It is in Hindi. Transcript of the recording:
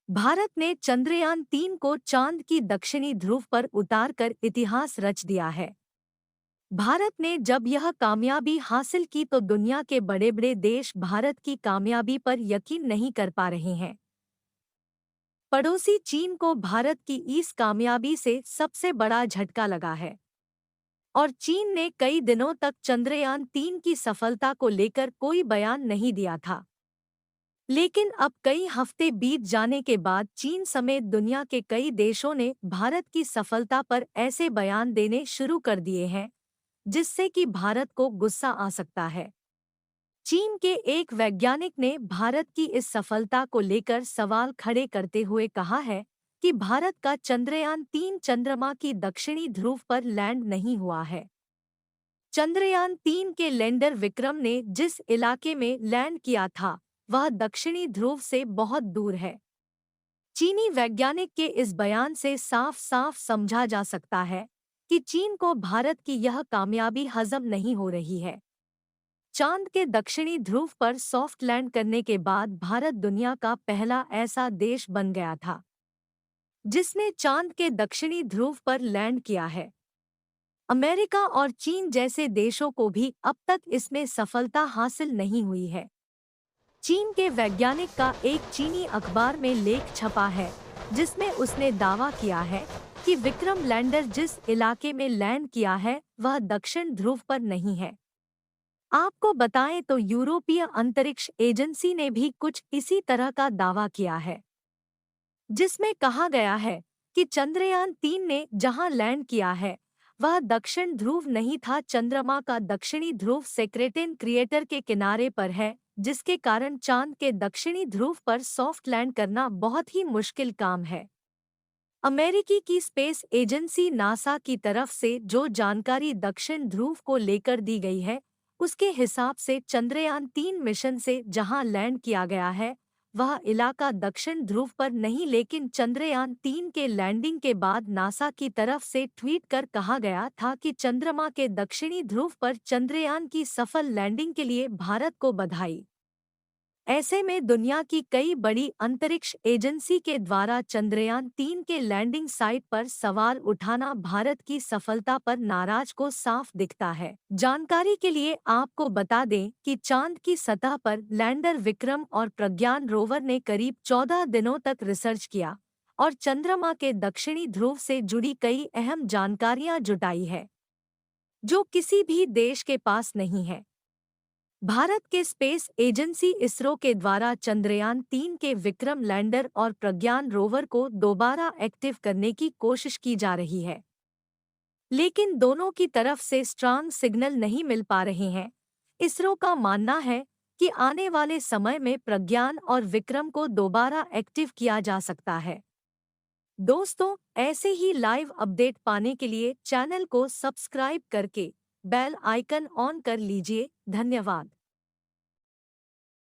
भारत ने चंद्रयान 3 को चांद की दक्षिणी ध्रुव पर उतारकर इतिहास रच दिया है। भारत ने जब यह कामयाबी हासिल की तो दुनिया के बड़े बड़े देश भारत की कामयाबी पर यकीन नहीं कर पा रहे हैं। पड़ोसी चीन को भारत की इस कामयाबी से सबसे बड़ा झटका लगा है और चीन ने कई दिनों तक चंद्रयान 3 की सफलता को लेकर कोई बयान नहीं दिया था। लेकिन अब कई हफ्ते बीत जाने के बाद चीन समेत दुनिया के कई देशों ने भारत की सफलता पर ऐसे बयान देने शुरू कर दिए हैं जिससे कि भारत को गुस्सा आ सकता है। चीन के एक वैज्ञानिक ने भारत की इस सफलता को लेकर सवाल खड़े करते हुए कहा है कि भारत का चंद्रयान 3 चंद्रमा की दक्षिणी ध्रुव पर लैंड नहीं हुआ है। चंद्रयान 3 के लैंडर विक्रम ने जिस इलाके में लैंड किया था वह दक्षिणी ध्रुव से बहुत दूर है। चीनी वैज्ञानिक के इस बयान से साफ साफ समझा जा सकता है कि चीन को भारत की यह कामयाबी हजम नहीं हो रही है। चांद के दक्षिणी ध्रुव पर सॉफ्ट लैंड करने के बाद भारत दुनिया का पहला ऐसा देश बन गया था जिसने चांद के दक्षिणी ध्रुव पर लैंड किया है। अमेरिका और चीन जैसे देशों को भी अब तक इसमें सफलता हासिल नहीं हुई है। चीन के वैज्ञानिक का एक चीनी अखबार में लेख छपा है जिसमें उसने दावा किया है कि विक्रम लैंडर जिस इलाके में लैंड किया है वह दक्षिण ध्रुव पर नहीं है। आपको बताएं तो यूरोपीय अंतरिक्ष एजेंसी ने भी कुछ इसी तरह का दावा किया है जिसमें कहा गया है कि चंद्रयान 3 ने जहां लैंड किया है वह दक्षिण ध्रुव नहीं था। चंद्रमा का दक्षिणी ध्रुव सेक्रेटेन क्रिएटर के किनारे पर है जिसके कारण चांद के दक्षिणी ध्रुव पर सॉफ्ट लैंड करना बहुत ही मुश्किल काम है। अमेरिकी की स्पेस एजेंसी नासा की तरफ से जो जानकारी दक्षिण ध्रुव को लेकर दी गई है उसके हिसाब से चंद्रयान 3 मिशन से जहां लैंड किया गया है वह इलाका दक्षिण ध्रुव पर नहीं, लेकिन चंद्रयान 3 के लैंडिंग के बाद नासा की तरफ से ट्वीट कर कहा गया था कि चंद्रमा के दक्षिणी ध्रुव पर चंद्रयान की सफल लैंडिंग के लिए भारत को बधाई। ऐसे में दुनिया की कई बड़ी अंतरिक्ष एजेंसी के द्वारा चंद्रयान 3 के लैंडिंग साइट पर सवाल उठाना भारत की सफलता पर नाराज को साफ दिखता है। जानकारी के लिए आपको बता दें कि चांद की सतह पर लैंडर विक्रम और प्रज्ञान रोवर ने करीब 14 दिनों तक रिसर्च किया और चंद्रमा के दक्षिणी ध्रुव से जुड़ी कई अहम जानकारियां जुटाई है जो किसी भी देश के पास नहीं है। भारत के स्पेस एजेंसी इसरो के द्वारा चंद्रयान 3 के विक्रम लैंडर और प्रज्ञान रोवर को दोबारा एक्टिव करने की कोशिश की जा रही है, लेकिन दोनों की तरफ से स्ट्रांग सिग्नल नहीं मिल पा रहे हैं। इसरो का मानना है कि आने वाले समय में प्रज्ञान और विक्रम को दोबारा एक्टिव किया जा सकता है। दोस्तों, ऐसे ही लाइव अपडेट पाने के लिए चैनल को सब्सक्राइब करके बेल आइकन ऑन कर लीजिए। धन्यवाद।